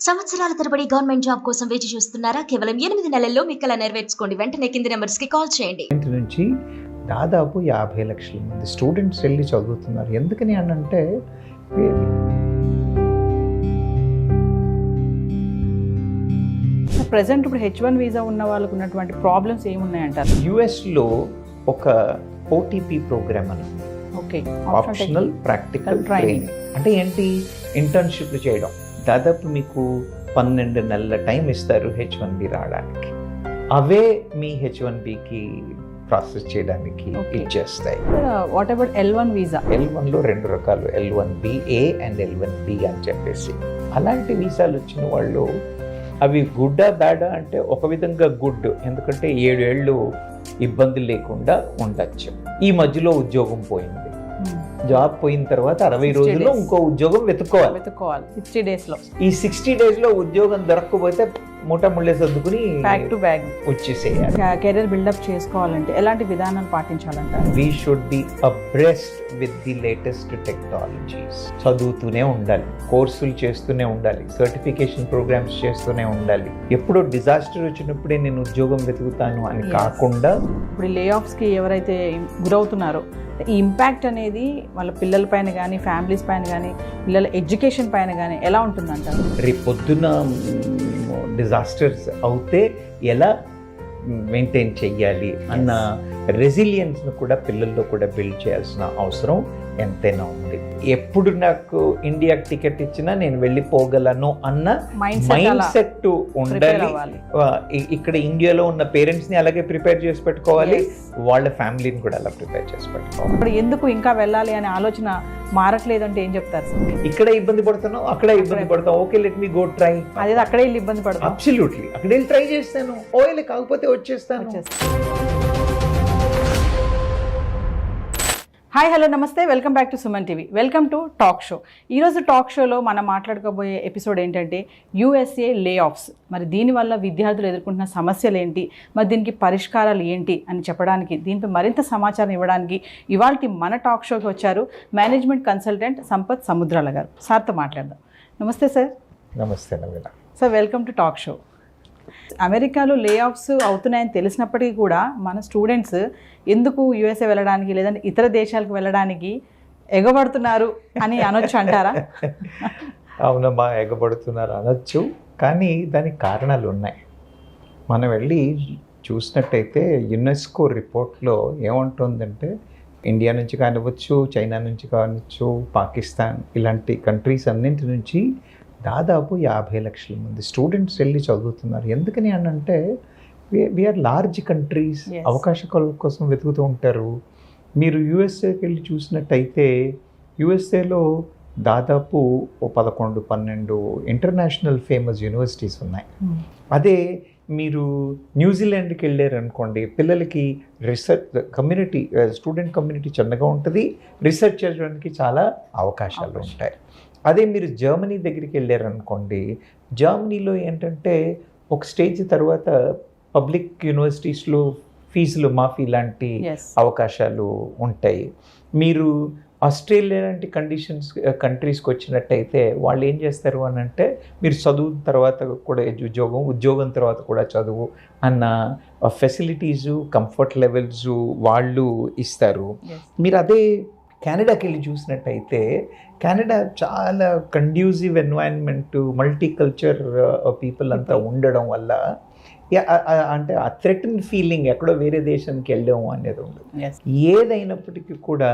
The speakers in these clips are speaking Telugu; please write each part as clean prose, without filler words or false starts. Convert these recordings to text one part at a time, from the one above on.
సంవత్సరాల తరబడి గవర్నమెంట్ జాబ్ కోసం వేచి చూస్తున్నారా? కేవలం 8 నెలల్లో మీ కల నెరవేర్చుకోండి. వెంటనే కింది నెంబర్స్ కి కాల్ చేయండి. నుంచి దాదాపు 50 లక్షల మంది స్టూడెంట్స్ వెళ్ళి చదువుతున్నారు. ఎందుకని అంటే ప్రెసెంట్ ఇప్పుడు H1 వీసా ఉన్న వాళ్ళకు ఉన్నటువంటి ప్రాబ్లమ్స్ ఏమున్నాయంటారు? యుఎస్లో ఒక ఓటీపీ ప్రోగ్రామ్ అని, ఓకే, ఆప్షనల్ ప్రాక్టికల్ ట్రైనింగ్. అంటే ఏంటి? ఇంటర్న్షిప్లు చేయడం. దాదాపు మీకు 12 నెలల టైం ఇస్తారు H1B రావడానికి. అవే మీ H1Bకి ప్రాసెస్ చేయడానికి ఇచ్చేస్తాయి. What about L1 visa? L1లో 2 రకాలు, L1BA అండ్ L1B అని చెప్పేసి. అలాంటి వీసాలు వచ్చిన వాళ్ళు అవి గుడ్డా బ్యాడా అంటే ఒక విధంగా గుడ్, ఎందుకంటే 7 ఏళ్ళు ఇబ్బంది లేకుండా ఉండొచ్చు. ఈ మధ్యలో ఉద్యోగం పోయింది, జాబ్ పోయిన తర్వాత 60 రోజుల్లో ఇంకో ఉద్యోగం వెతుక్కోవాలి 60 days లో. ఈ 60 days లో ఉద్యోగం దొరకకపోతే మూట ముళ్ళే సర్దుకుని బ్యాక్ టు బ్యాక్ వచ్చేసేయాలి. కెరీర్ బిల్డప్ చేసుకోవాలంటే ఎలాంటి విధానాలు పాటించాలంటారు? We should be abreast with the latest technologies. చదువుతూనే ఉండాలి, కోర్సులు చేస్తూనే ఉండాలి, సర్టిఫికేషన్ ప్రోగ్రామ్స్ చేస్తూనే ఉండాలి. ఎప్పుడో డిజాస్టర్ వచ్చినప్పుడే నేను ఉద్యోగం వెతుకుతాను అని కాకుండా. ఇప్పుడు లే ఆఫ్స్ కి ఎవరైతే గురవుతున్నారో ఈ ఇంపాక్ట్ అనేది వాళ్ళ పిల్లల పైన కానీ, ఫ్యామిలీస్ పైన కానీ, పిల్లల ఎడ్యుకేషన్ పైన కానీ ఎలా ఉంటుందంటారు? రేపు పొద్దున్న డిజాస్టర్స్ అవుతే ఎలా మెయింటైన్ చెయ్యాలి అన్న రెసిలియన్స్ను కూడా పిల్లల్లో కూడా బిల్డ్ చేయాల్సిన అవసరం ఎంతైనా ఉంది. ఎప్పుడు నాకు ఇండియాకి టికెట్ ఇచ్చినా నేను వెళ్ళిపోగలను అన్న మైండ్ సెట్ ఉండాలి. ఇక్కడ ఇండియాలో ఉన్న పేరెంట్స్ని అలాగే ప్రిపేర్ చేసి పెట్టుకోవాలి, వాళ్ళ ఫ్యామిలీని కూడా అలా ప్రిపేర్ చేసి పెట్టుకోవాలి. ఇప్పుడు ఎందుకు ఇంకా వెళ్ళాలి అనే ఆలోచన మారట్లేదంటే ఏం చెప్తారు? ఇక్కడ ఇబ్బంది పడుతున్నావు, అక్కడ ఇబ్బంది పడతావు, okay let me go try. అదే అక్కడే వెళ్ళి ఇబ్బంది పడతాం. అబ్సల్యూట్లీ, అక్కడ వెళ్ళి ట్రై చేస్తాను, ఓకే కాకపోతే వచ్చేస్తాను. హాయ్, హలో, నమస్తే, welcome back to Suman TV. Welcome to talk show. ఈరోజు టాక్ షోలో మనం మాట్లాడుకోబోయే ఎపిసోడ్ ఏంటంటే USA లే ఆఫ్స్. మరి దీనివల్ల విద్యార్థులు ఎదుర్కొంటున్న సమస్యలు ఏంటి, మరి దీనికి పరిష్కారాలు ఏంటి అని చెప్పడానికి, దీనిపై మరింత సమాచారం ఇవ్వడానికి ఇవాళ మన టాక్ షోకి వచ్చారు మేనేజ్మెంట్ కన్సల్టెంట్ సంపత్ సముద్రాల గారు. సార్తో మాట్లాడదాం. నమస్తే సార్. నమస్తే Naveena. Sir, welcome to talk show. అమెరికాలో లే ఆఫ్స్ అవుతున్నాయని తెలిసినప్పటికీ కూడా మన స్టూడెంట్స్ ఎందుకు USA వెళ్ళడానికి లేదంటే ఇతర దేశాలకు వెళ్ళడానికి ఎగబడుతున్నారు అని అనొచ్చు అంటారా? అవునమ్మా, ఎగబడుతున్నారు అనొచ్చు, కానీ దానికి కారణాలు ఉన్నాయి. మనం వెళ్ళి చూసినట్టయితే యునెస్కో రిపోర్ట్లో ఏముంటుందంటే, ఇండియా నుంచి కానివ్వచ్చు, చైనా నుంచి కానివచ్చు, పాకిస్తాన్ ఇలాంటి కంట్రీస్ అన్నింటి నుంచి దాదాపు 50 లక్షల మంది స్టూడెంట్స్ వెళ్ళి చదువుతున్నారు. ఎందుకని అంటే వీఆర్ లార్జ్ కంట్రీస్, అవకాశాల కోసం వెతుకుతూ ఉంటారు. మీరు యుఎస్ఏకి వెళ్ళి చూసినట్టయితే యుఎస్ఏలో దాదాపు 11-12 ఇంటర్నేషనల్ ఫేమస్ యూనివర్సిటీస్ ఉన్నాయి. అదే మీరు న్యూజిలాండ్కి వెళ్ళారనుకోండి, పిల్లలకి రీసెర్చ్ కమ్యూనిటీ, స్టూడెంట్ కమ్యూనిటీ చిన్నగా ఉంటుంది, రీసెర్చ్ చేయడానికి చాలా అవకాశాలు ఉంటాయి. అదే మీరు జర్మనీ దగ్గరికి వెళ్ళారనుకోండి, జర్మనీలో ఏంటంటే ఒక స్టేజ్ తర్వాత పబ్లిక్ యూనివర్సిటీస్లో ఫీజులు మాఫీ లాంటి అవకాశాలు ఉంటాయి. మీరు ఆస్ట్రేలియా లాంటి కంట్రీస్కి వచ్చినట్టయితే వాళ్ళు ఏం చేస్తారు అని అంటే, మీరు చదువు తర్వాత కూడా ఉద్యోగం తర్వాత కూడా చదువు అన్న ఫెసిలిటీసు, కంఫర్ట్ లెవెల్స్ వాళ్ళు ఇస్తారు. మీరు అదే కెనడాకి వెళ్ళి చూసినట్టయితే, కెనడా చాలా కండ్యూసివ్ ఎన్వైరన్మెంట్, మల్టీకల్చర్ పీపుల్ అంతా ఉండడం వల్ల అంటే ఆ థ్రెటన్ ఫీలింగ్ ఎక్కడో వేరే దేశానికి వెళ్ళాము అనేది ఉండదు. ఏదైనప్పటికీ కూడా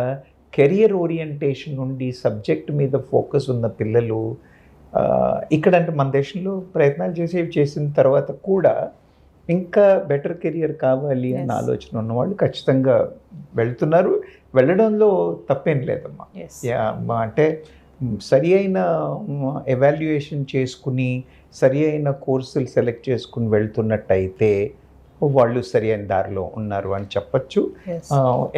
కెరియర్ ఓరియంటేషన్ నుండి సబ్జెక్ట్ మీద ఫోకస్ ఉన్న పిల్లలు ఇక్కడంటే మన దేశంలో ప్రయత్నాలు చేసిన తర్వాత కూడా ఇంకా బెటర్ కెరియర్ కావాలి అన్న ఆలోచన ఉన్నవాళ్ళు ఖచ్చితంగా వెళ్తున్నారు. వెళ్ళడంలో తప్పేం లేదమ్మా. అంటే సరి అయిన ఎవాల్యుయేషన్ చేసుకుని సరి అయిన కోర్సులు సెలెక్ట్ చేసుకుని వెళ్తున్నట్టయితే వాళ్ళు సరి అయిన దారిలో ఉన్నారు అని చెప్పచ్చు.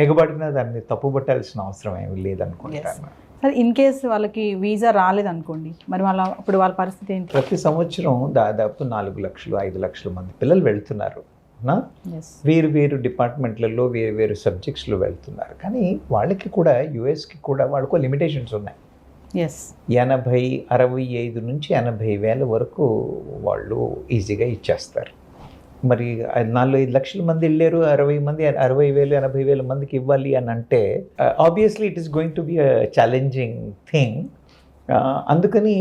ఎగబడిన దాన్ని తప్పుపట్టాల్సిన అవసరం ఏమి లేదనుకుంటాను. సరే, ఇన్ కేస్ వాళ్ళకి వీసా రాలేదనుకోండి, మరి అప్పుడు వాళ్ళ పరిస్థితి ఏంటి? ప్రతి సంవత్సరం దాదాపు 4 లక్షలు 5 లక్షల మంది పిల్లలు వెళ్తున్నారు. వేరు వేరు డిపార్ట్మెంట్లలో వేరు వేరు సబ్జెక్ట్స్లో వెళ్తున్నారు. కానీ వాళ్ళకి కూడా యుఎస్కి కూడా వాళ్ళకు లిమిటేషన్స్ ఉన్నాయి. ఎస్ 65 నుంచి 80,000 వరకు వాళ్ళు ఈజీగా ఇచ్చేస్తారు. మరి 4-5 లక్షల మంది వెళ్ళారు, 60,000 80,000 మందికి ఇవ్వాలి అని అంటే obviously it is going to be a challenging thing. అందుకని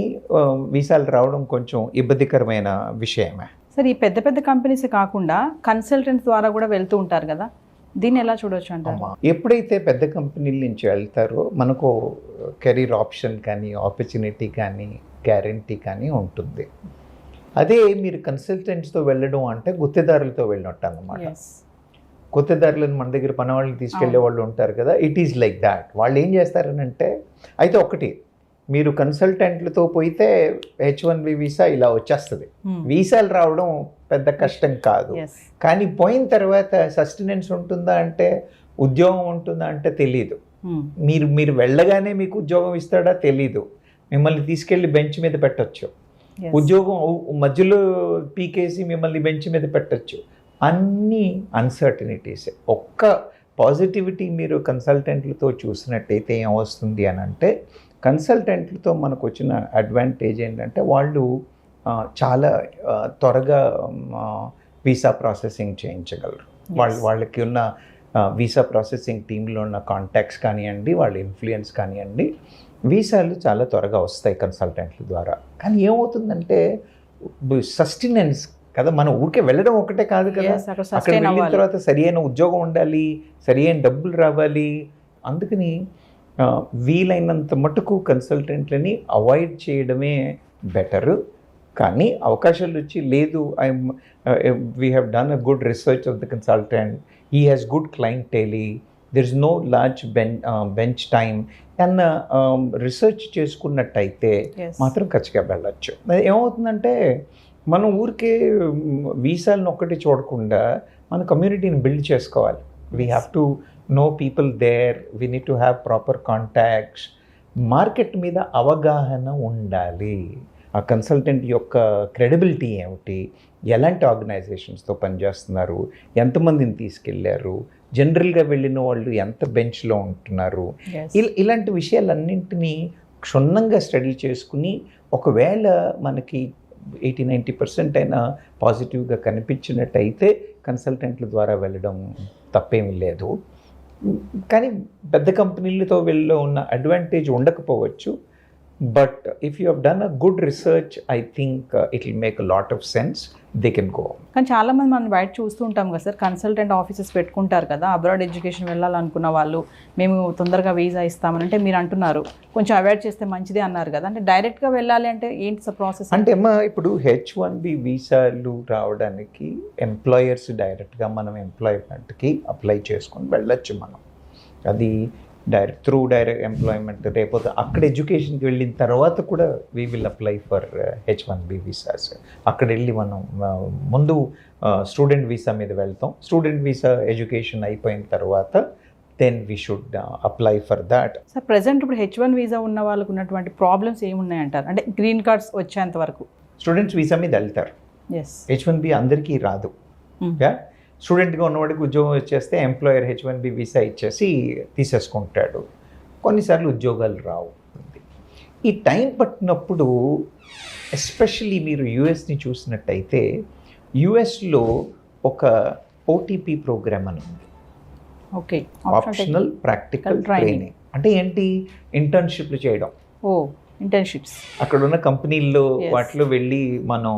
వీసాలు రావడం కొంచెం ఇబ్బందికరమైన విషయమే. సార్, ఈ పెద్ద పెద్ద కంపెనీస్ కాకుండా కన్సల్టెంట్స్ ద్వారా కూడా వెళ్తూ ఉంటారు కదా, దీన్ని ఎలా చూడొచ్చు అంటారు? ఎప్పుడైతే పెద్ద కంపెనీల నుంచి వెళ్తారో మనకు కెరీర్ ఆప్షన్ కానీ, ఆపర్చునిటీ కానీ, గ్యారంటీ కానీ ఉంటుంది. అదే మీరు కన్సల్టెంట్స్తో వెళ్ళడం అంటే గుత్తేదారులతో వెళ్ళినట్టు అన్నమాట. గుత్తేదారులను మన దగ్గర పనివాళ్ళని తీసుకెళ్లే వాళ్ళు ఉంటారు కదా, ఇట్ ఈజ్ లైక్ దాట్. వాళ్ళు ఏం చేస్తారనంటే, అయితే ఒకటి, మీరు కన్సల్టెంట్లతో పోయితే H1B వీసా ఇలా వచ్చేస్తుంది. వీసాలు రావడం పెద్ద కష్టం కాదు. కానీ పోయిన తర్వాత సస్టెనెన్స్ ఉంటుందా అంటే, ఉద్యోగం ఉంటుందా అంటే తెలీదు. మీరు వెళ్ళగానే మీకు ఉద్యోగం ఇస్తాడా తెలీదు. మిమ్మల్ని తీసుకెళ్ళి బెంచ్ మీద పెట్టచ్చు. ఉద్యోగం మధ్యలో పీకేసి మిమ్మల్ని బెంచ్ మీద పెట్టచ్చు. అన్నీ అన్సర్టనిటీసే. ఒక్క పాజిటివిటీ మీరు కన్సల్టెంట్లతో చూసినట్టయితే ఏమొస్తుంది అని అంటే, కన్సల్టెంట్లతో మనకు వచ్చిన అడ్వాంటేజ్ ఏంటంటే వాళ్ళు చాలా త్వరగా వీసా ప్రాసెసింగ్ చేయించగలరు. వాళ్ళకి ఉన్న వీసా ప్రాసెసింగ్ టీంలో ఉన్న కాంటాక్ట్స్ కానివ్వండి, వాళ్ళ ఇన్ఫ్లుయెన్స్ కానివ్వండి, వీసాలు చాలా త్వరగా వస్తాయి కన్సల్టెంట్ల ద్వారా. కానీ ఏమవుతుందంటే సస్టెనెన్స్ కదా, మనం ఊరికే వెళ్ళడం ఒకటే కాదు కదా, అక్కడ వెళ్ళిన తర్వాత సరి అయిన ఉద్యోగం ఉండాలి, సరి అయిన డబ్బులు రావాలి. అందుకని వీలైనంత మటుకు కన్సల్టెంట్లని అవాయిడ్ చేయడమే బెటరు. కానీ అవకాశాలు వచ్చి లేదు, we have done a good research of the consultant, he has good clientele, there is no large bench time అన్న రీసెర్చ్ చేసుకున్నట్టయితే మాత్రం ఖచ్చితంగా వెళ్ళచ్చు. ఏమవుతుందంటే, మనం ఊరికే వీసాలను ఒక్కటి చూడకుండా మన కమ్యూనిటీని బిల్డ్ చేసుకోవాలి. We have to know people there, we need to have proper contacts. Market మీద అవగాహన ఉండాలి. ఆ కన్సల్టెంట్ యొక్క క్రెడిబిలిటీ ఏమిటి, ఎలాంటి ఆర్గనైజేషన్స్తో పనిచేస్తున్నారు, ఎంతమందిని తీసుకెళ్లారు, జనరల్గా వెళ్ళిన వాళ్ళు ఎంత బెంచ్లో ఉంటున్నారు, ఇలాంటి విషయాలన్నింటినీ క్షుణ్ణంగా స్టడీ చేసుకుని ఒకవేళ మనకి 80-90% అయినా పాజిటివ్గా కనిపించినట్టయితే కన్సల్టెంట్ల ద్వారా వెళ్ళడం తప్పేమీ లేదు. కానీ పెద్ద కంపెనీలతో వెళ్ళి ఉన్న అడ్వాంటేజ్ ఉండకపోవచ్చు. But if you have done a good research, I think it will make a lot of sense, they can go. కానీ చాలామంది మనం బయట చూస్తూ ఉంటాం కదా సార్, కన్సల్టెంట్ ఆఫీసెస్ పెట్టుకుంటారు కదా, అబ్రాడ్ ఎడ్యుకేషన్ వెళ్ళాలనుకున్న వాళ్ళు, మేము తొందరగా వీసా ఇస్తామని అంటే మీరు అంటున్నారు కొంచెం అవాయిడ్ చేస్తే మంచిదే అన్నారు కదా, అంటే డైరెక్ట్గా వెళ్ళాలి అంటే ఏంటి సార్ ప్రాసెస్? అంటే అమ్మా, ఇప్పుడు H1B వీసాలు రావడానికి ఎంప్లాయర్స్ డైరెక్ట్గా మనం ఎంప్లాయ్మెంట్కి అప్లై చేసుకొని వెళ్ళొచ్చు. మనం అది డైరెక్ట్ ఎంప్లాయ్మెంట్, రేపోతే అక్కడ ఎడ్యుకేషన్కి వెళ్ళిన తర్వాత కూడా we will apply for H1B visas. అక్కడ వెళ్ళి మనం ముందు స్టూడెంట్ వీసా మీద వెళ్తాం. స్టూడెంట్ వీసా ఎడ్యుకేషన్ అయిపోయిన తర్వాత then we should apply for that. Sir, present ఇప్పుడు H1 వీసా ఉన్న వాళ్ళకు ఉన్నటువంటి ప్రాబ్లమ్స్ ఏమున్నాయంటారు? అంటే గ్రీన్ కార్డ్స్ వచ్చేంత వరకు స్టూడెంట్స్ వీసా మీద వెళ్తారు. H1B అందరికీ రాదు. స్టూడెంట్గా ఉన్నవాడికి ఉద్యోగం వచ్చేస్తే ఎంప్లాయర్ H1B వీసా ఇచ్చేసి తీసేసుకుంటాడు. కొన్నిసార్లు ఉద్యోగాలు రావు. ఈ టైం పట్టినప్పుడు ఎస్పెషల్లీ మీరు యుఎస్ని చూసినట్టయితే, యుఎస్లో ఒక OTP ప్రోగ్రామ్ అని ఉంది, ఓకే, ఆప్షనల్ ప్రాక్టికల్ ట్రైనింగ్. అంటే ఏంటి? ఇంటర్న్షిప్లు చేయడం. ఇంటర్న్షిప్స్ అక్కడ ఉన్న కంపెనీల్లో వాటిలో వెళ్ళి మనం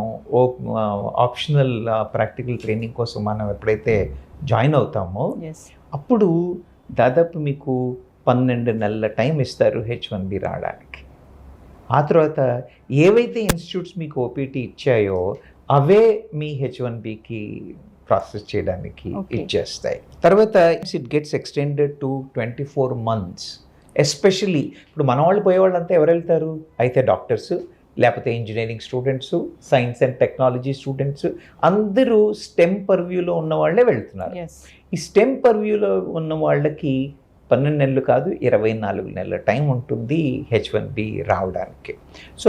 ఆప్షనల్ ప్రాక్టికల్ ట్రైనింగ్ కోసం మనం ఎప్పుడైతే జాయిన్ అవుతామో అప్పుడు దాదాపు మీకు 12 నెలల టైం ఇస్తారు H1B రావడానికి. ఆ తర్వాత ఏవైతే ఇన్స్టిట్యూట్స్ మీకు OPT ఇచ్చాయో అవే మీ H1Bకి ప్రాసెస్ చేయడానికి ఇచ్చేస్తాయి. తర్వాత it gets extended to 24 months. Especially ఇప్పుడు మన వాళ్ళు పోయేవాళ్ళంతా ఎవరు వెళ్తారు? అయితే డాక్టర్స్, లేకపోతే engineering students, science and technology students, అందరూ స్టెమ్ పర్వ్యూలో ఉన్న వాళ్ళే వెళ్తున్నారు. ఈ స్టెమ్ పర్వ్యూలో ఉన్న వాళ్ళకి 12 నెలలు కాదు 24 నెలల టైం ఉంటుంది H1B రావడానికి. సో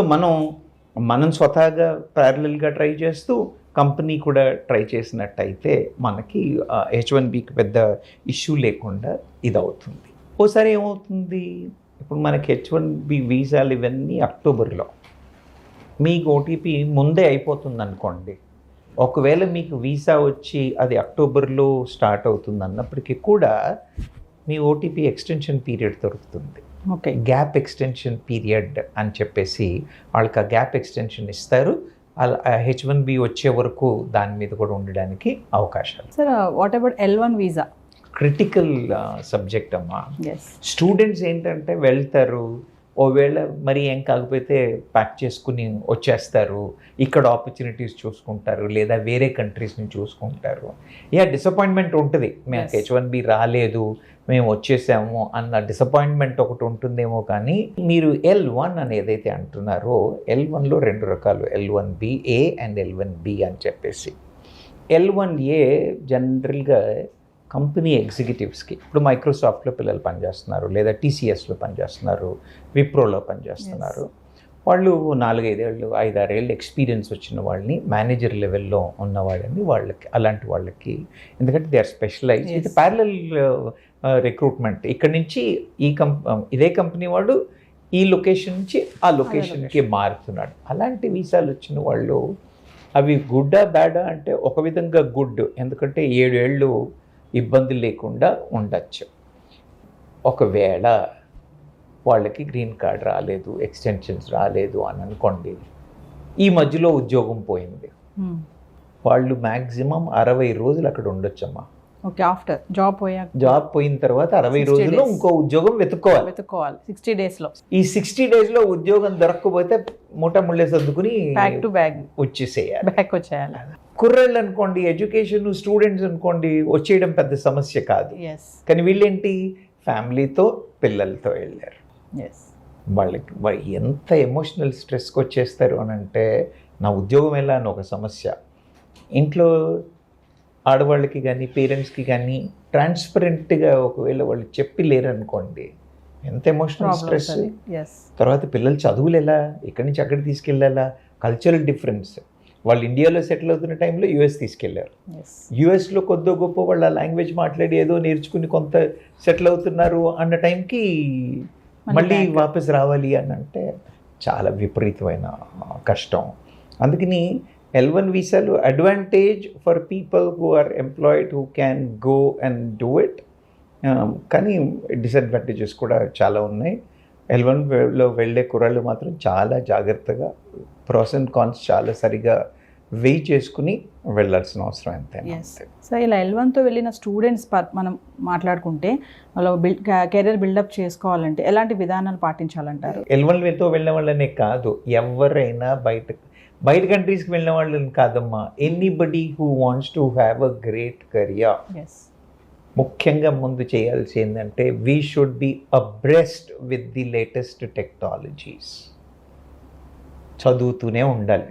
మనం స్వతహాగా ప్యారలల్గా ట్రై చేస్తూ కంపెనీ కూడా ట్రై చేసినట్టయితే మనకి H1Bకి పెద్ద ఇష్యూ లేకుండా ఇది అవుతుంది. ఓసారి ఏమవుతుంది, ఇప్పుడు మనకి H1B వీసాలు ఇవన్నీ అక్టోబర్లో, మీకు ఓటీపీ ముందే అయిపోతుంది అనుకోండి. ఒకవేళ మీకు వీసా వచ్చి అది అక్టోబర్లో స్టార్ట్ అవుతుంది అన్నప్పటికీ కూడా మీ ఓటీపీ ఎక్స్టెన్షన్ పీరియడ్ దొరుకుతుంది. ఓకే, గ్యాప్ ఎక్స్టెన్షన్ పీరియడ్ అని చెప్పేసి వాళ్ళకి ఆ గ్యాప్ ఎక్స్టెన్షన్ ఇస్తారు. అలా H1B వచ్చే వరకు దాని మీద కూడా ఉండడానికి అవకాశాలు. Sir what about L1 visa? Critical subject అమ్మా. ఎస్, స్టూడెంట్స్ ఏంటంటే వెళ్తారు, ఓవేళ మరి ఏం కాకపోతే ప్యాక్ చేసుకుని వచ్చేస్తారు, ఇక్కడ ఆపర్చునిటీస్ చూసుకుంటారు లేదా వేరే కంట్రీస్ని చూసుకుంటారు. డిసప్పాయింట్మెంట్ ఉంటుంది, మేము Yes. H1B రాలేదు మేము వచ్చేసాము అన్న డిసప్పాయింట్మెంట్ ఒకటి ఉంటుందేమో. కానీ మీరు L1 అని ఏదైతే అంటున్నారో, L1లో 2 రకాలు, L1BA అండ్ L1B అని చెప్పేసి. L1A జనరల్గా కంపెనీ ఎగ్జిక్యూటివ్స్కి, ఇప్పుడు మైక్రోసాఫ్ట్లో పిల్లలు పనిచేస్తున్నారు లేదా TCSలో పనిచేస్తున్నారు, విప్రోలో పనిచేస్తున్నారు. వాళ్ళు 4-5 ఏళ్ళు 5-6 ఏళ్ళు ఎక్స్పీరియన్స్ వచ్చిన వాళ్ళని, మేనేజర్ లెవెల్లో ఉన్న వాళ్ళని, వాళ్ళకి అలాంటి వాళ్ళకి, ఎందుకంటే దే ఆర్ స్పెషలైజ్. Yes. ఇది ప్యారలల్ రిక్రూట్మెంట్. ఇక్కడ నుంచి ఇదే కంపెనీ వాడు ఈ లొకేషన్ నుంచి ఆ లొకేషన్కి మారుతున్నాడు. అలాంటి వీసాలు వచ్చిన వాళ్ళు అవి గుడ్డా బ్యాడా అంటే ఒక విధంగా గుడ్, ఎందుకంటే 7 ఏళ్ళు ఇబ్బంది లేకుండా ఉండొచ్చు. ఒకవేళ వాళ్ళకి గ్రీన్ కార్డ్ రాలేదు, ఎక్స్టెన్షన్స్ రాలేదు అని అనుకోండి, ఈ మధ్యలో ఉద్యోగం పోయింది, వాళ్ళు మ్యాక్సిమం 60 రోజులు అక్కడ ఉండొచ్చమ్మా. ఓకే, ఆఫ్టర్ జాబ్ పోయిన తర్వాత 60 60 రోజుల్లో days. ఇంకో ఉద్యోగం వెతుక్కోవాలి. 60 డేస్లో. ఈ 60 డేస్లో ఉద్యోగం దొరకకపోతే ముళ్ళే సర్దుకుని బ్యాక్ టు బ్యాగ్ వచ్చేసేయాలి. బ్యాక్ వచ్చేయాలి. కుర్రాళ్ళు అనుకోండి, ఎడ్యుకేషన్ స్టూడెంట్స్ అనుకోండి, వచ్చేయడం పెద్ద సమస్య కాదు. ఎస్, కానీ వీళ్ళేంటి, ఫ్యామిలీతో పిల్లలతో వెళ్ళారు. ఎస్, వాళ్ళకి ఎంత ఎమోషనల్ స్ట్రెస్కి వచ్చేస్తారు అని అంటే, నా ఉద్యోగం ఎలా అని ఒక సమస్య. ఇంట్లో ఆడవాళ్ళకి కానీ పేరెంట్స్కి కానీ ట్రాన్స్పరెంట్గా ఒకవేళ వాళ్ళు చెప్పి లేరనుకోండి, ఎంత ఎమోషనల్ స్ట్రెస్. ఎస్, తర్వాత పిల్లలు చదువులు ఎలా, ఇక్కడి నుంచి అక్కడ తీసుకెళ్ళాలా, కల్చరల్ డిఫరెన్స్. వాళ్ళు ఇండియాలో సెటిల్ అవుతున్న టైంలో US తీసుకెళ్లారు. ఎస్, యుఎస్లో కొద్దో గొప్ప వాళ్ళ లాంగ్వేజ్ మాట్లాడి ఏదో నేర్చుకుని కొంత సెటిల్ అవుతున్నారు అన్న టైంకి మళ్ళీ back. వాపస్ రావాలి అని అంటే చాలా విపరీతమైన కష్టం. అందుకని L1 వీసాలు advantage for people who are employed who can go and do it. కానీ డిసడ్వాంటేజెస్ కూడా చాలా ఉన్నాయి. L1లో వెళ్ళే కుర్రాళ్ళు మాత్రం చాలా జాగ్రత్తగా ప్రోస్ అండ్ కాన్స్ చాలా సరిగా వెయిట్ చేసుకుని వెళ్ళాల్సిన అవసరం ఎంతైనా ఉంది. సో ఇలా L1తో వెళ్ళిన స్టూడెంట్స్ మనం మాట్లాడుకుంటే వాళ్ళు కెరీర్ బిల్డప్ చేసుకోవాలంటే ఎలాంటి విధానాలు పాటించాలంటారు? L1తో వెళ్ళిన వాళ్ళనే కాదు, ఎవరైనా బయట కంట్రీస్కి వెళ్ళిన వాళ్ళని కాదమ్మా, anybody who wants to have a great career. Yes, ముఖ్యంగా ముందు చేయాల్సి ఏంటంటే, we should be abreast with the latest technologies. చదువుతూనే ఉండాలి,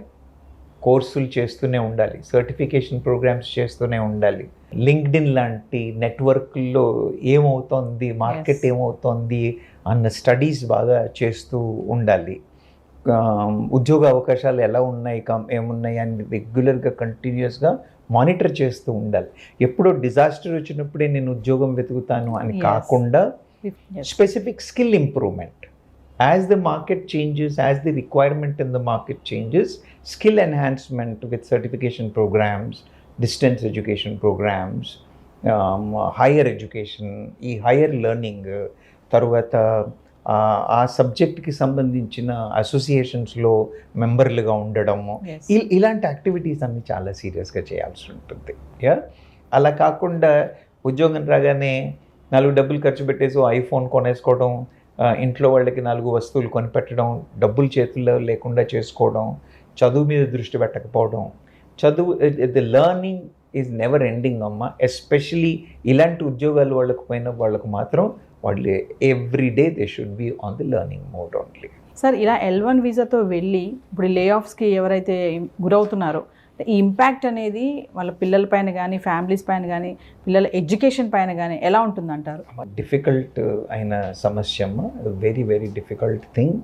కోర్సులు చేస్తూనే ఉండాలి, సర్టిఫికేషన్ ప్రోగ్రామ్స్ చేస్తూనే ఉండాలి. లింక్డ్ఇన్ లాంటి నెట్వర్క్లో ఏమవుతోంది, మార్కెట్ ఏమవుతోంది అన్న స్టడీస్ బాగా చేస్తూ ఉండాలి. ఉద్యోగ అవకాశాలు ఎలా ఉన్నాయి, ఏమున్నాయి అని రెగ్యులర్గా కంటిన్యూస్గా మానిటర్ చేస్తూ ఉండాలి. ఎప్పుడో డిజాస్టర్ వచ్చినప్పుడే నేను ఉద్యోగం వెతుకుతాను అని కాకుండా specific skill improvement. As the market changes, as the requirement in the market changes, skill enhancement with certification programs, distance education programs, higher education, ఈ higher learning, తర్వాత ఆ సబ్జెక్ట్కి సంబంధించిన అసోసియేషన్స్లో మెంబర్లుగా ఉండడము, ఇలాంటి యాక్టివిటీస్ అన్ని చాలా సీరియస్గా చేయాల్సి ఉంటుంది. అలా కాకుండా ఉద్యోగం రాగానే 4 డబ్బులు ఖర్చు పెట్టేసి ఐఫోన్ కొనేసుకోవడం, ఇంట్లో వాళ్ళకి 4 వస్తువులు కొనిపెట్టడం, డబ్బులు చేతుల్లో లేకుండా చేసుకోవడం, చదువు మీద దృష్టి పెట్టకపోవడం. The learning is never ending అమ్మ. ఎస్పెషలీ ఇలాంటి ఉద్యోగాలు వాళ్ళకు మాత్రం వాళ్ళు every day they should be on the learning mode only. Sir, ఇలా L1 వీసాతో వెళ్ళి ఇప్పుడు లే ఆఫ్స్కి ఎవరైతే గురవుతున్నారో ఈ ఇంపాక్ట్ అనేది వాళ్ళ పిల్లల పైన కానీ, ఫ్యామిలీస్ పైన కానీ, పిల్లల ఎడ్యుకేషన్ పైన కానీ ఎలా ఉంటుందంటారు? డిఫికల్ట్ అయిన సమస్య అమ్మ, వెరీ వెరీ డిఫికల్ట్ థింగ్.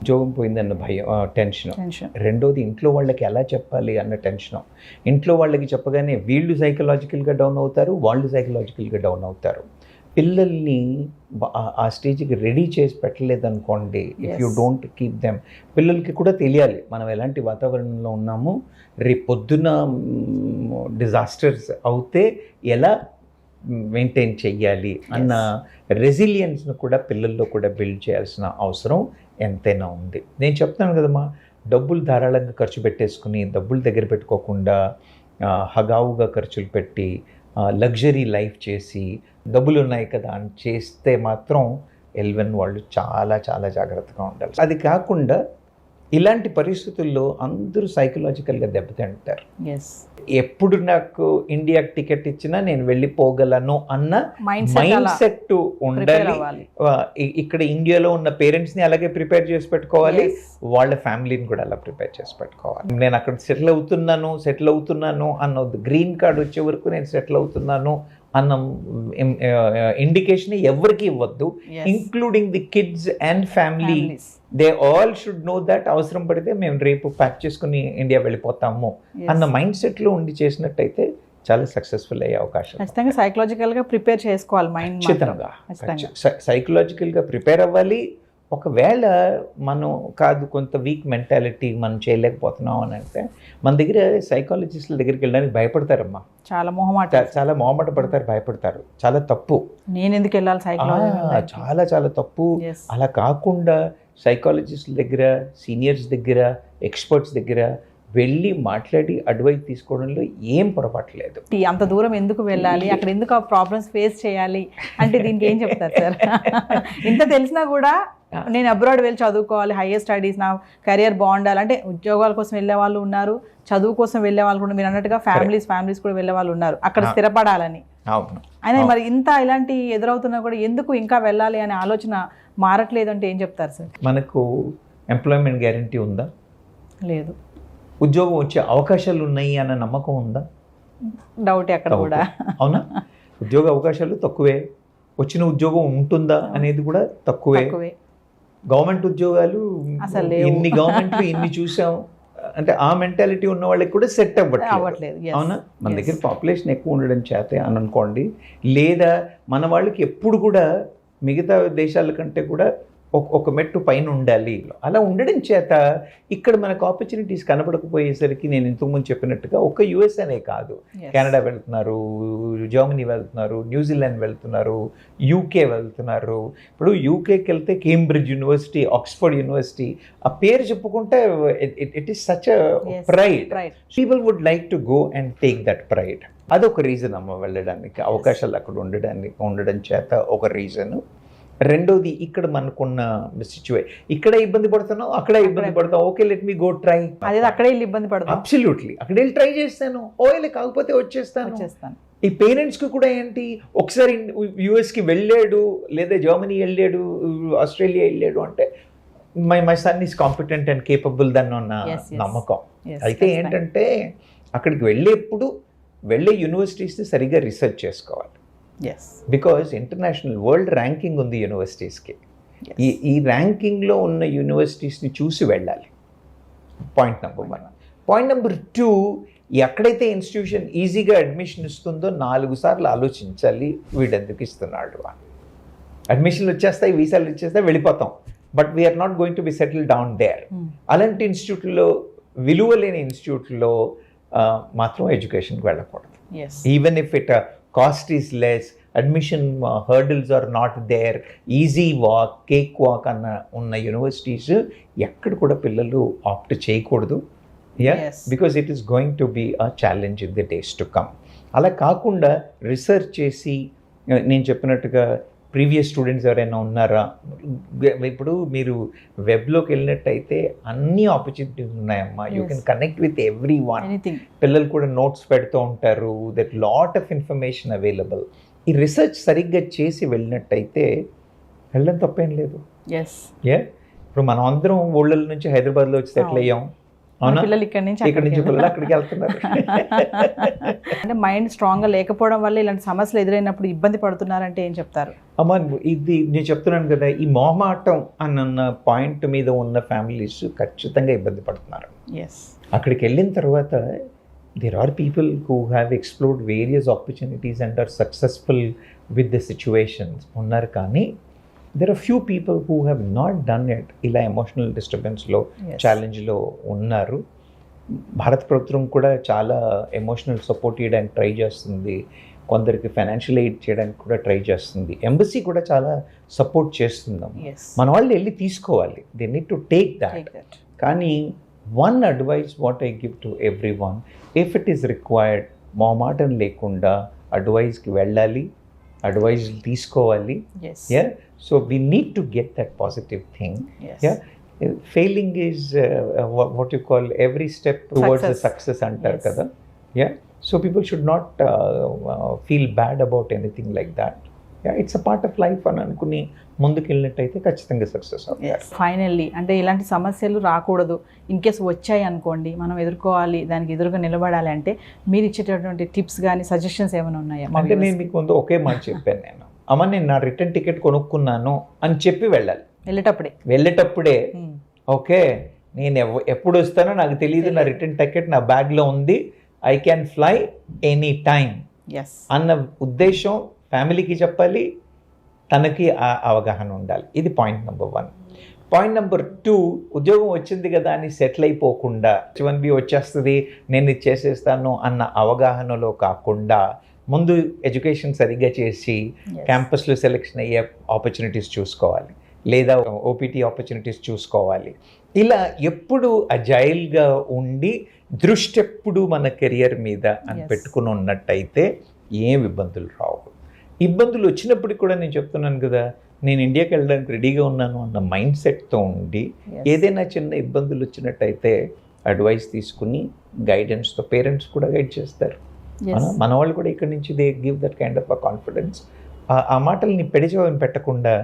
ఉద్యోగం పోయిందన్న భయం, టెన్షన్. రెండోది ఇంట్లో వాళ్ళకి ఎలా చెప్పాలి అన్న టెన్షన్. ఇంట్లో వాళ్ళకి చెప్పగానే వీళ్ళు సైకలాజికల్గా డౌన్ అవుతారు, వాళ్ళు సైకలాజికల్గా డౌన్ అవుతారు. పిల్లల్ని ఆ స్టేజ్కి రెడీ చేసి పెట్టలేదనుకోండి, if you don't keep them, పిల్లలకి కూడా తెలియాలి మనం ఎలాంటి వాతావరణంలో ఉన్నాము, రేపు పొద్దున డిజాస్టర్స్ అవుతే ఎలా మెయింటైన్ చెయ్యాలి అన్న రెసిలియన్స్ను కూడా పిల్లల్లో కూడా బిల్డ్ చేయాల్సిన అవసరం ఎంతైనా ఉంది. నేను చెప్తాను కదమ్మా, డబ్బులు ధారాళంగా ఖర్చు పెట్టేసుకుని డబ్బులు దగ్గర పెట్టుకోకుండా హగావుగా ఖర్చులు పెట్టి లగ్జరీ లైఫ్ చేసి డబ్బులు ఉన్నాయి కదా అని చేస్తే మాత్రం ఎల్వెన్ వాళ్ళు చాలా చాలా జాగ్రత్తగా ఉండాలి. అది కాకుండా ఇలాంటి పరిస్థితుల్లో అందరూ సైకలాజికల్గా దెబ్బతింటారు. ఎప్పుడు నాకు ఇండియాకి టికెట్ ఇచ్చినా నేను వెళ్ళిపోగలను అన్న మైండ్ సెట్ ఉండాలి. ఇక్కడ ఇండియాలో ఉన్న పేరెంట్స్ని అలాగే ప్రిపేర్ చేసి పెట్టుకోవాలి, వాళ్ళ ఫ్యామిలీని కూడా అలా ప్రిపేర్ చేసి పెట్టుకోవాలి. నేను అక్కడ సెటిల్ అవుతున్నాను అన్న గ్రీన్ కార్డ్ వచ్చే వరకు నేను సెటిల్ అవుతున్నాను అన్న ఇండికేషన్ ఎవరికి ఇవ్వద్దు, including the kids and family. They all should know that అవసరం పడితే మేము రేపు ప్యాక్ చేసుకుని ఇండియా వెళ్ళిపోతాము అన్న మైండ్ సెట్లో ఉండి చేసినట్టయితే చాలా సక్సెస్ఫుల్ అయ్యే అవకాశం. ఖచ్చితంగా సైకలాజికల్గా ప్రిపేర్ చేసుకోవాలి మైండ్. ఖచ్చితంగా సైకలాజికల్గా ప్రిపేర్ అవ్వాలి. ఒకవేళ మనం కాదు కొంత వీక్ మెంటాలిటీ మనం చేయలేకపోతున్నాం అని అంటే మన దగ్గర సైకాలజిస్టుల దగ్గరికి వెళ్ళడానికి భయపడతారమ్మా. చాలా మొహమాట పడతారు, భయపడతారు. చాలా తప్పు. నేను ఎందుకు వెళ్ళాలి సైకాలజీ? చాలా చాలా తప్పు. అలా కాకుండా సైకాలజిస్టుల దగ్గర, సీనియర్స్ దగ్గర, ఎక్స్పర్ట్స్ దగ్గర వెళ్ళి మాట్లాడి అడ్వైస్ తీసుకోవడంలో ఏం పొరపాటు లేదు. అంత దూరం ఎందుకు వెళ్ళాలి, అక్కడ ఎందుకు ఆ ప్రాబ్లమ్స్ ఫేస్ చేయాలి అంటే దీనికి ఏం చెప్తారు సార్? ఇంత తెలిసినా కూడా నేను అబ్రాడ్ వెళ్ళి చదువుకోవాలి, హైయర్ స్టడీస్, నా కెరియర్ బాగుండాలి అంటే ఉద్యోగాల కోసం వెళ్ళే వాళ్ళు ఉన్నారు, చదువు కోసం వెళ్ళే వాళ్ళు కూడా మీరు అన్నట్టుగా ఫ్యామిలీస్ కూడా వెళ్ళే వాళ్ళు ఉన్నారు అక్కడ స్థిరపడాలని. అయినా మరి ఇంత ఇలాంటి ఎదురవుతున్నా కూడా ఎందుకు ఇంకా వెళ్ళాలి అనే ఆలోచన మారట్లేదు అంటే ఏం చెప్తారు సార్? మనకు ఎంప్లాయ్మెంట్ గ్యారంటీ ఉందా? లేదు. ఉద్యోగం వచ్చే అవకాశాలు ఉన్నాయి అన్న నమ్మకం ఉందా? డౌట్ అక్కడ కూడా. అవునా? ఉద్యోగ అవకాశాలు తక్కువే, వచ్చిన ఉద్యోగం ఉంటుందా అనేది కూడా తక్కువే. గవర్నమెంట్ ఉద్యోగాలు ఇన్ని గవర్నమెంట్లు ఇన్ని చూసాం అంటే ఆ మెంటాలిటీ ఉన్న వాళ్ళకి కూడా సెట్ అవ్వట్లేదు. అవునా? మన దగ్గర పాపులేషన్ ఎక్కువ ఉండడం చేతే అని అనుకోండి, లేదా మన వాళ్ళకి ఎప్పుడు కూడా మిగతా దేశాల కంటే కూడా ఒక మెట్టు పైన ఉండాలి. అలా ఉండడం చేత ఇక్కడ మనకు ఆపర్చునిటీస్ కనబడకపోయేసరికి నేను ఇంతకుముందు చెప్పినట్టుగా ఒక యుఎస్ అనే కాదు, కెనడా వెళ్తున్నారు, జర్మనీ వెళ్తున్నారు, న్యూజిలాండ్ వెళ్తున్నారు, యూకే వెళ్తున్నారు. ఇప్పుడు యూకేకి వెళ్తే కేంబ్రిడ్జ్ యూనివర్సిటీ, ఆక్స్ఫర్డ్ యూనివర్సిటీ ఆ పేరు చెప్పుకుంటే it is such a pride. People would like to go and take that pride. అదొక రీజన్ అమ్మ వెళ్ళడానికి, అవకాశాలు అక్కడ ఉండడం చేత ఒక రీజను. రెండోది ఇక్కడ మనకున్న ఇక్కడ ఇబ్బంది పడుతున్నావు, అక్కడ ఇబ్బంది పడతావు, okay let me go try. అక్కడే ఇబ్బంది పడతాను, అబ్సల్యూట్లీ అక్కడ వెళ్ళి ట్రై చేస్తాను, ఓకే కాకపోతే వచ్చేస్తాను. ఈ పేరెంట్స్కి కూడా ఏంటి, ఒకసారి యుఎస్కి వెళ్ళాడు లేదా జర్మనీ వెళ్ళాడు, ఆస్ట్రేలియా వెళ్ళాడు అంటే my son is competent and capable దాన్ని ఉన్న నమ్మకం. అయితే ఏంటంటే అక్కడికి వెళ్ళే యూనివర్సిటీస్ని సరిగ్గా రీసెర్చ్ చేసుకోవాలి. బికాజ్ ఇంటర్నేషనల్ వరల్డ్ ర్యాంకింగ్ ఉంది యూనివర్సిటీస్కి. ఈ ర్యాంకింగ్లో ఉన్న యూనివర్సిటీస్ని చూసి వెళ్ళాలి. Point number 1. పాయింట్ నెంబర్ 2, ఎక్కడైతే ఇన్స్టిట్యూషన్ ఈజీగా అడ్మిషన్ ఇస్తుందో 4 సార్లు ఆలోచించాలి, వీడెందుకు ఇస్తున్నాడు. అడ్మిషన్లు వచ్చేస్తాయి, వీసాలు వచ్చేస్తాయి, వెళ్ళిపోతాం, but we are not going to be settle down there. అలాంటి ఇన్స్టిట్యూట్లో, విలువ లేని ఇన్స్టిట్యూట్లో మాత్రం ఎడ్యుకేషన్కి వెళ్ళకూడదు. Even if it cost is less, admission hurdles are not there, easy walk, cake walk అన్న ఉన్న యూనివర్సిటీస్ ఎక్కడ కూడా పిల్లలు ఆప్ట్ చేయకూడదు. Because it is going to be a challenge in the days to come. అలా కాకుండా రీసెర్చ్ చేసి, నేను చెప్పినట్టుగా ప్రీవియస్ స్టూడెంట్స్ ఎవరైనా ఉన్నారా, ఇప్పుడు మీరు వెబ్లోకి వెళ్ళినట్టయితే అన్ని ఆపర్చునిటీస్ ఉన్నాయమ్మా. You can connect with every one. పిల్లలు కూడా నోట్స్ పెడుతూ ఉంటారు, that lot of information available. ఈ రీసెర్చ్ సరిగ్గా చేసి వెళ్ళినట్టయితే వెళ్ళడం తప్పేం లేదు. ఇప్పుడు మనం అందరం ఊళ్ళ నుంచి హైదరాబాద్లో వచ్చి సెటిల్ అయ్యాం, పిల్లలు ఇక్కడ నుంచి పిల్లలు అక్కడికి వెళ్తున్నారు. అంటే మైండ్ స్ట్రాంగ్గా లేకపోవడం వల్ల ఇలాంటి సమస్యలు ఎదురైనప్పుడు ఇబ్బంది పడుతున్నారంటే ఏం చెప్తారు? అమ్మా, ఇది నేను చెప్తున్నాను కదా, ఈ మొహమాటం అన్న పాయింట్ మీద ఉన్న ఫ్యామిలీస్ ఖచ్చితంగా ఇబ్బంది పడుతున్నారు. అక్కడికి వెళ్ళిన తర్వాత there are people who have explored various opportunities and are successful with the situations unnar kani there are few people who have not done it ila emotional disturbance lo Yes. challenge lo unnaru భారత ప్రభుత్వం కూడా చాలా ఎమోషనల్ సపోర్ట్ చేయడానికి ట్రై చేస్తుంది, కొందరికి ఫైనాన్షియల్ ఎయిడ్ చేయడానికి కూడా ట్రై చేస్తుంది, ఎంబసీ కూడా చాలా సపోర్ట్ చేస్తుందాం. Yes. మన వాళ్ళు వెళ్ళి తీసుకోవాలి, they need to take that. Take that. కానీ one advice what I give to every one, if it is required మొహమాటం లేకుండా అడ్వైస్కి వెళ్ళాలి, అడ్వైజ్ తీసుకోవాలి. Yes. Yeah, so we need to get that positive thing. Yes. Yeah, failing is what you call every step towards the success antar Yes. kada. Yeah, so people should not feel bad about anything like that. Yeah, it's a part of life అని అనుకుని ముందుకెళ్ళినట్టయితే ఖచ్చితంగా సక్సెస్ అవుతారు. ఫైనల్లీ అంటే ఇలాంటి సమస్యలు రాకూడదు, ఇన్ కేస్ వచ్చాయి అనుకోండి మనం ఎదుర్కోవాలి, దానికి ఎదురుగా నిలబడాలి అంటే మీరు ఇచ్చేటటువంటి టిప్స్ కానీ సజెషన్స్ ఏమైనా ఉన్నాయా? అంటే నేను మీకు ముందు ఒకే మాట చెప్పాను, నేను అమ్మ నేను నా రిటర్న్ టికెట్ కొనుక్కున్నాను అని చెప్పి వెళ్ళాలి. వెళ్ళేటప్పుడే ఓకే నేను ఎప్పుడు వస్తానో నాకు తెలియదు, నా రిటర్న్ టికెట్ నా బ్యాగ్లో ఉంది, I can fly any time అన్న ఉద్దేశం ఫ్యామిలీకి చెప్పాలి, తనకి ఆ అవగాహన ఉండాలి. ఇది పాయింట్ నెంబర్ 1. పాయింట్ నెంబర్ 2, ఉద్యోగం వచ్చింది కదా అని సెటిల్ అయిపోకుండా H1B వచ్చేస్తుంది నేను ఇది చేసేస్తాను అన్న అవగాహనలో కాకుండా ముందు ఎడ్యుకేషన్ సరిగ్గా చేసి క్యాంపస్లో సెలెక్షన్ అయ్యే ఆపర్చునిటీస్ చూసుకోవాలి, లేదా ఓపీటీ ఆపర్చునిటీస్ చూసుకోవాలి. ఇలా ఎప్పుడు అజైల్గా ఉండి దృష్టి ఎప్పుడు మన కెరియర్ మీద అని పెట్టుకుని ఉన్నట్టయితే ఏం ఇబ్బందులు రావు. ఇబ్బందులు వచ్చినప్పటికి కూడా నేను చెప్తున్నాను కదా, నేను ఇండియాకి వెళ్ళడానికి రెడీగా ఉన్నాను అన్న మైండ్ సెట్తో ఉండి ఏదైనా చిన్న ఇబ్బందులు వచ్చినట్టయితే అడ్వైస్ తీసుకుని గైడెన్స్తో పేరెంట్స్ కూడా గైడ్ చేస్తారు. మన వాళ్ళు కూడా ఇక్కడ నుంచి they give that kind of a confidence. ఆ మాటల్ని పెడిచేవని పెట్టకుండా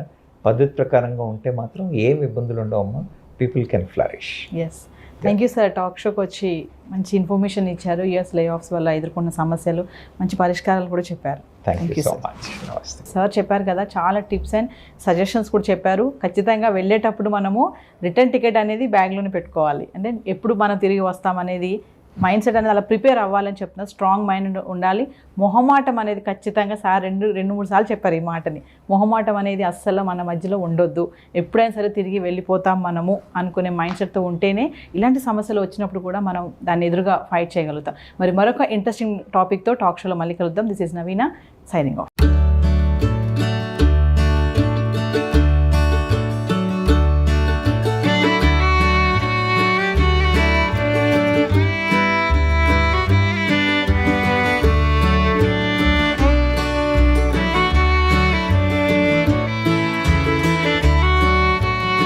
పద్ధతి ప్రకారంగా ఉంటే మాత్రం ఏం ఇబ్బందులు ఉండవమ్మా, people can flourish. Yes, thank you sir. Talk షోకి వచ్చి మంచి ఇన్ఫర్మేషన్ ఇచ్చారు, యూఎస్ లే ఆఫ్స్ వల్ల ఎదుర్కొన్న సమస్యలు, మంచి పరిష్కారాలు కూడా చెప్పారు. Thank you so much. నమస్తే సార్. చెప్పారు కదా, చాలా టిప్స్ అండ్ సజెషన్స్ కూడా చెప్పారు. ఖచ్చితంగా వెళ్ళేటప్పుడు మనము రిటర్న్ టికెట్ అనేది బ్యాగ్లోనే పెట్టుకోవాలి, అంటే ఎప్పుడు మనం తిరిగి వస్తామనేది మైండ్ సెట్ అనేది అలా ప్రిపేర్ అవ్వాలని చెప్తున్నారు. స్ట్రాంగ్ మైండ్ ఉండాలి. మొహమాటం అనేది ఖచ్చితంగా సార్ రెండు మూడు సార్లు చెప్పారు ఈ మాటని. మొహమాటం అనేది అస్సలు మన మధ్యలో ఉండొద్దు, ఎప్పుడైనా సరే తిరిగి వెళ్ళిపోతాం మనము అనుకునే మైండ్ సెట్తో ఉంటేనే ఇలాంటి సమస్యలు వచ్చినప్పుడు కూడా మనం దాన్ని ఎదురుగా ఫైట్ చేయగలుగుతాం. మరి మరొక ఇంట్రెస్టింగ్ టాపిక్తో టాక్ షోలో మళ్ళీ కలుద్దాం. This is Naveena signing of.